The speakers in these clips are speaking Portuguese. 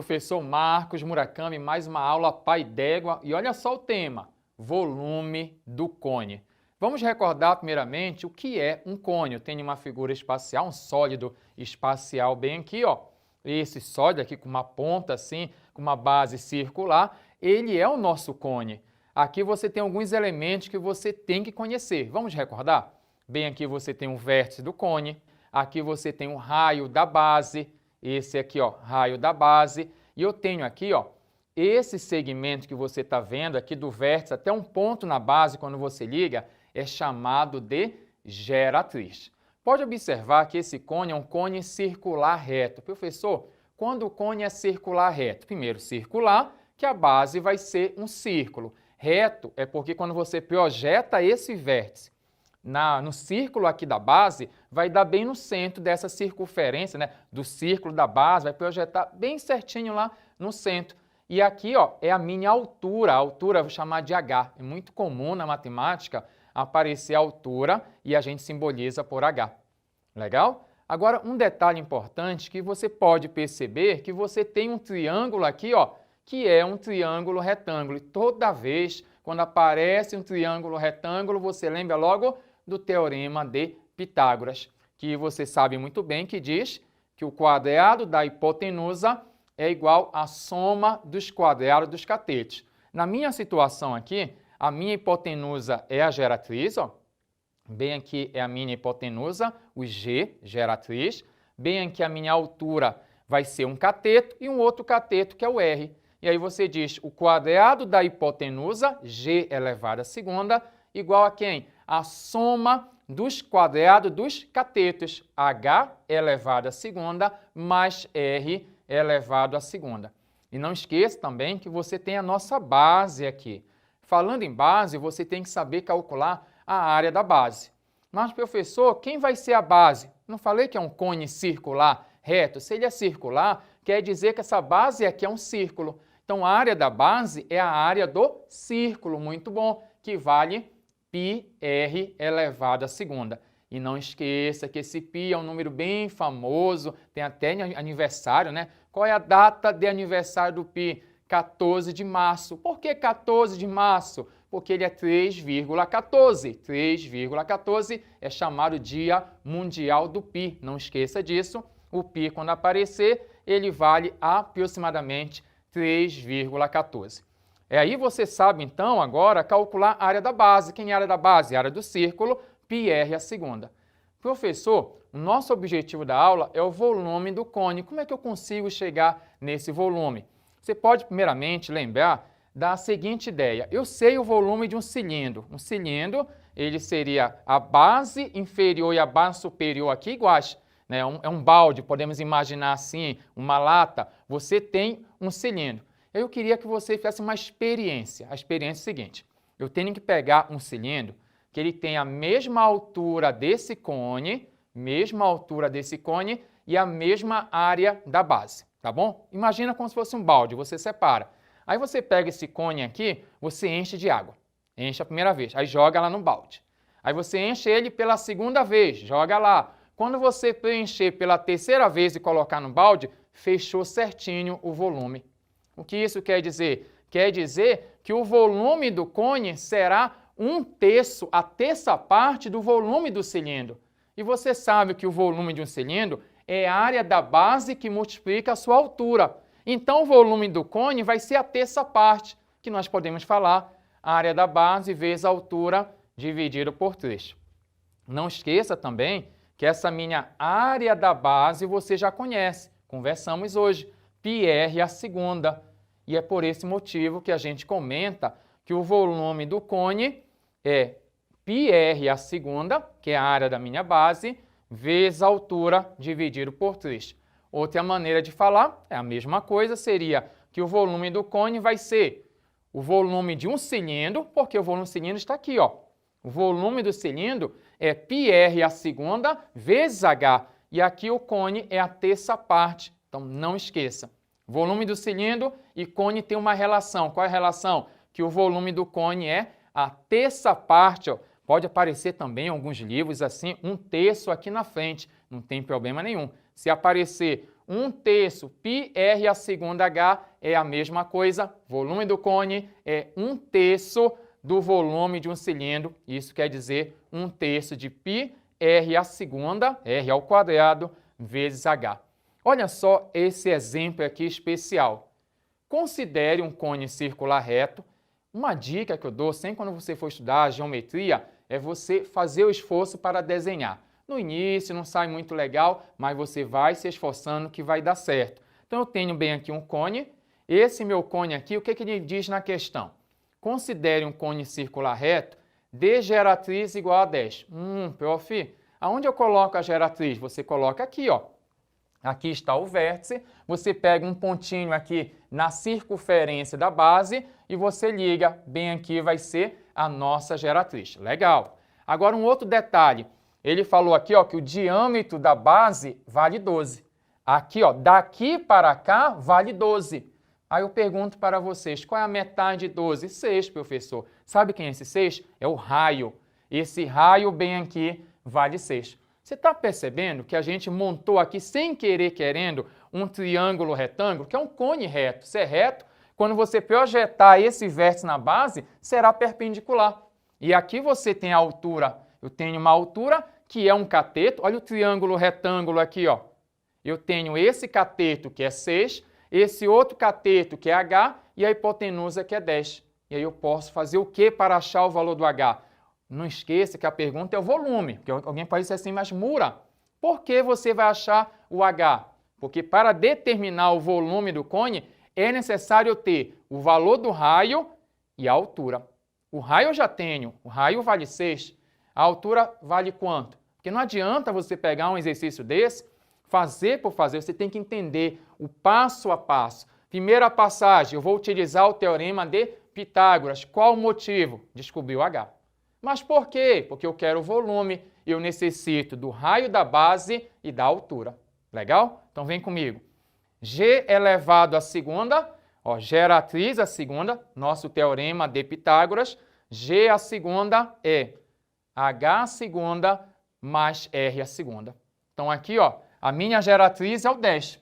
Professor Marcos Murakami, mais uma aula Pai d'Égua e olha só o tema, volume do cone. Vamos recordar primeiramente o que é um cone. Eu tenho uma figura espacial, um sólido espacial bem aqui, ó. Esse sólido aqui com uma ponta assim, com uma base circular, ele é o nosso cone. Aqui você tem alguns elementos que você tem que conhecer. Vamos recordar? Bem aqui você tem o vértice do cone, aqui você tem o raio da base, esse aqui, ó, raio da base, e eu tenho aqui, ó, esse segmento que você está vendo aqui do vértice até um ponto na base, quando você liga, é chamado de geratriz. Pode observar que esse cone é um cone circular reto. Professor, quando o cone é circular reto? Primeiro, circular, que a base vai ser um círculo. Reto é porque quando você projeta esse vértice no círculo aqui da base, vai dar bem no centro dessa circunferência, né, do círculo da base, vai projetar bem certinho lá no centro. E aqui, ó, é a minha altura, a altura eu vou chamar de H. É muito comum na matemática aparecer a altura e a gente simboliza por H. Legal? Agora, um detalhe importante que você pode perceber que você tem um triângulo aqui, ó, que é um triângulo retângulo. E toda vez, quando aparece um triângulo retângulo, você lembra logo do Teorema de Pitágoras, que você sabe muito bem que diz que o quadrado da hipotenusa é igual à soma dos quadrados dos catetos. Na minha situação aqui, a minha hipotenusa é a geratriz, ó. Bem aqui é a minha hipotenusa, o G, geratriz. Bem aqui a minha altura vai ser um cateto e um outro cateto que é o R. E aí você diz o quadrado da hipotenusa, G elevado à segunda, igual a quem? A soma dos quadrados dos catetos, H elevado à segunda mais R elevado à segunda. E não esqueça também que você tem a nossa base aqui. Falando em base, você tem que saber calcular a área da base. Mas, professor, quem vai ser a base? Não falei que é um cone circular reto? Se ele é circular, quer dizer que essa base aqui é um círculo. Então, a área da base é a área do círculo, muito bom, que vale πr elevado à segunda. E não esqueça que esse π é um número bem famoso, tem até aniversário, né? Qual é a data de aniversário do π? 14 de março. Por que 14 de março? Porque ele é 3,14. 3,14 é chamado Dia Mundial do π. Não esqueça disso. O π, quando aparecer, ele vale aproximadamente 3,14. Aí você sabe, então, agora, calcular a área da base. Quem é a área da base? A área do círculo, πr a segunda. Professor, o nosso objetivo da aula é o volume do cone. Como é que eu consigo chegar nesse volume? Você pode, primeiramente, lembrar da seguinte ideia. Eu sei o volume de um cilindro. Um cilindro, ele seria a base inferior e a base superior aqui iguais. Né? É um balde, podemos imaginar assim, uma lata. Você tem um cilindro. Eu queria que você fizesse uma experiência. A experiência é a seguinte. Eu tenho que pegar um cilindro que ele tem a mesma altura desse cone, e a mesma área da base, tá bom? Imagina como se fosse um balde, você separa. Aí você pega esse cone aqui, você enche de água. Enche a primeira vez, aí joga lá no balde. Aí você enche ele pela segunda vez, joga lá. Quando você preencher pela terceira vez e colocar no balde, fechou certinho o volume. O que isso quer dizer? Quer dizer que o volume do cone será a terça parte do volume do cilindro. E você sabe que o volume de um cilindro é a área da base que multiplica a sua altura. Então, o volume do cone vai ser a terça parte, que nós podemos falar a área da base vezes a altura dividido por 3. Não esqueça também que essa minha área da base você já conhece, conversamos hoje, πr a segunda. E é por esse motivo que a gente comenta que o volume do cone é πr a segunda, que é a área da minha base, vezes a altura dividido por 3. Outra maneira de falar é a mesma coisa, seria que o volume do cone vai ser o volume de um cilindro, porque o volume do cilindro está aqui, ó. O volume do cilindro é πr a segunda vezes H, e aqui o cone é a terça parte, então não esqueça. Volume do cilindro e cone tem uma relação. Qual é a relação? Que o volume do cone é a terça parte, ó. Pode aparecer também em alguns livros assim, 1/3 aqui na frente, não tem problema nenhum. Se aparecer 1/3 πr a segunda h é a mesma coisa. Volume do cone é 1/3 do volume de um cilindro. Isso quer dizer 1/3 de πr a segunda, r ao quadrado, vezes h. Olha só esse exemplo aqui especial. Considere um cone circular reto. Uma dica que eu dou sempre quando você for estudar geometria é você fazer o esforço para desenhar. No início não sai muito legal, mas você vai se esforçando que vai dar certo. Então eu tenho bem aqui um cone. Esse meu cone aqui, o que ele diz na questão? Considere um cone circular reto de geratriz igual a 10. Prof, aonde eu coloco a geratriz? Você coloca aqui, ó. Aqui está o vértice, você pega um pontinho aqui na circunferência da base e você liga, bem aqui vai ser a nossa geratriz. Legal. Agora um outro detalhe, ele falou aqui ó, que o diâmetro da base vale 12. Aqui, ó, daqui para cá vale 12. Aí eu pergunto para vocês, qual é a metade de 12? 6, professor. Sabe quem é esse 6? É o raio. Esse raio bem aqui vale 6. Você está percebendo que a gente montou aqui, sem querer, querendo, um triângulo retângulo, que é um cone reto. Se é reto, quando você projetar esse vértice na base, será perpendicular. E aqui você tem a altura. Eu tenho uma altura que é um cateto. Olha o triângulo retângulo aqui, ó. Eu tenho esse cateto que é 6, esse outro cateto que é h e a hipotenusa que é 10. E aí eu posso fazer o que para achar o valor do h? Não esqueça que a pergunta é o volume, porque alguém pode dizer assim, mas Mura, por que você vai achar o h? Porque para determinar o volume do cone, é necessário ter o valor do raio e a altura. O raio eu já tenho, o raio vale 6, a altura vale quanto? Porque não adianta você pegar um exercício desse, fazer por fazer, você tem que entender o passo a passo. Primeira passagem, eu vou utilizar o teorema de Pitágoras. Qual o motivo? Descobrir o h. Mas por quê? Porque eu quero o volume, eu necessito do raio da base e da altura. Legal? Então vem comigo. G elevado à segunda, ó, geratriz à segunda, nosso teorema de Pitágoras. G à segunda é H à segunda mais R à segunda. Então aqui, ó, a minha geratriz é o 10.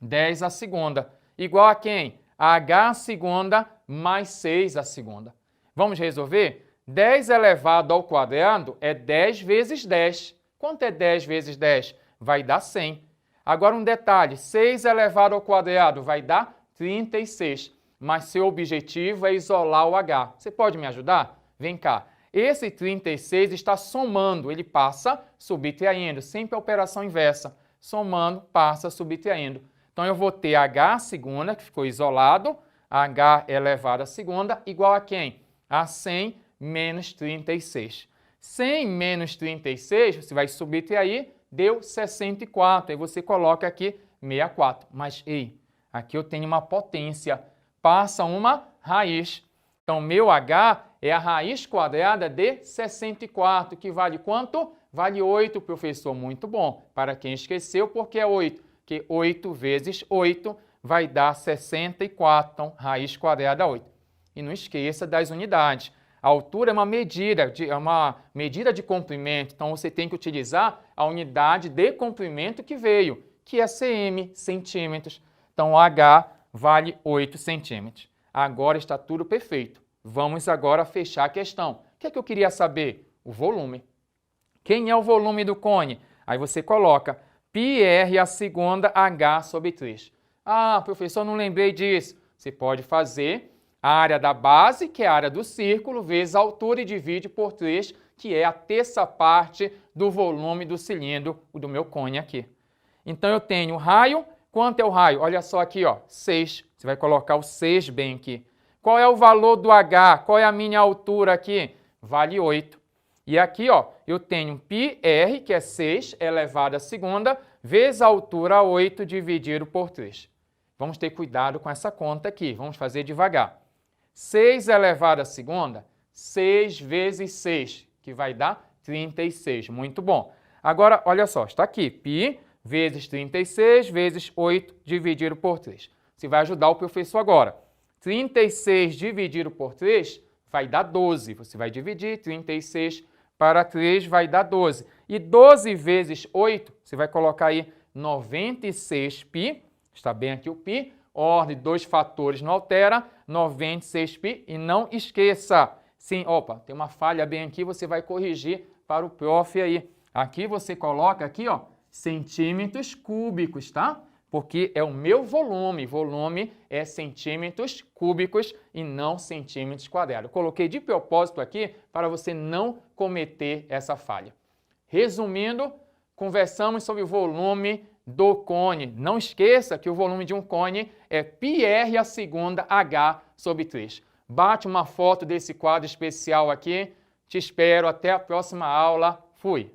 10 à segunda. Igual a quem? H à segunda mais 6 à segunda. Vamos resolver? 10 elevado ao quadrado é 10 vezes 10. Quanto é 10 vezes 10? Vai dar 100. Agora um detalhe, 6 elevado ao quadrado vai dar 36. Mas seu objetivo é isolar o h. Você pode me ajudar? Vem cá. Esse 36 está somando, ele passa subtraindo, sempre a operação inversa. Somando, passa subtraindo. Então eu vou ter h à segunda, que ficou isolado, h elevado à segunda, igual a quem? A 100 menos 36. 100 menos 36, você vai subtrair, deu 64. Aí você coloca aqui 64. Mas, ei, aqui eu tenho uma potência. Passa uma raiz. Então, meu h é a raiz quadrada de 64, que vale quanto? Vale 8, professor. Muito bom. Para quem esqueceu, porque é 8? Porque 8 vezes 8 vai dar 64. Então, raiz quadrada 8. E não esqueça das unidades. A altura é uma medida de comprimento, então você tem que utilizar a unidade de comprimento que veio, que é cm, centímetros. Então, h vale 8 centímetros. Agora está tudo perfeito. Vamos agora fechar a questão. O que é que eu queria saber? O volume. Quem é o volume do cone? Aí você coloca πr a segunda h sobre 3. Ah, professor, não lembrei disso. Você pode fazer a área da base, que é a área do círculo, vezes a altura e divide por 3, que é a terça parte do volume do cilindro, do meu cone aqui. Então, eu tenho o raio. Quanto é o raio? Olha só aqui, ó, 6. Você vai colocar o 6 bem aqui. Qual é o valor do h? Qual é a minha altura aqui? Vale 8. E aqui, ó, eu tenho πr, que é 6 elevado à segunda, vezes a altura 8 dividido por 3. Vamos ter cuidado com essa conta aqui. Vamos fazer devagar. 6 elevado à segunda, 6 vezes 6, que vai dar 36. Muito bom. Agora, olha só, está aqui, π vezes 36 vezes 8 dividido por 3. Você vai ajudar o professor agora. 36 dividido por 3 vai dar 12. Você vai dividir 36 para 3 vai dar 12. E 12 vezes 8, você vai colocar aí 96π, está bem aqui o π, ordem de 2 fatores não altera, 96π, e não esqueça, sim, opa, tem uma falha bem aqui, você vai corrigir para o prof aí. Aqui você coloca aqui, ó, centímetros cúbicos, tá? Porque é o meu volume, volume é centímetros cúbicos e não centímetros quadrados. Eu coloquei de propósito aqui para você não cometer essa falha. Resumindo, conversamos sobre o volume do cone. Não esqueça que o volume de um cone é πr a segunda h sobre 3. Bate uma foto desse quadro especial aqui. Te espero até a próxima aula. Fui!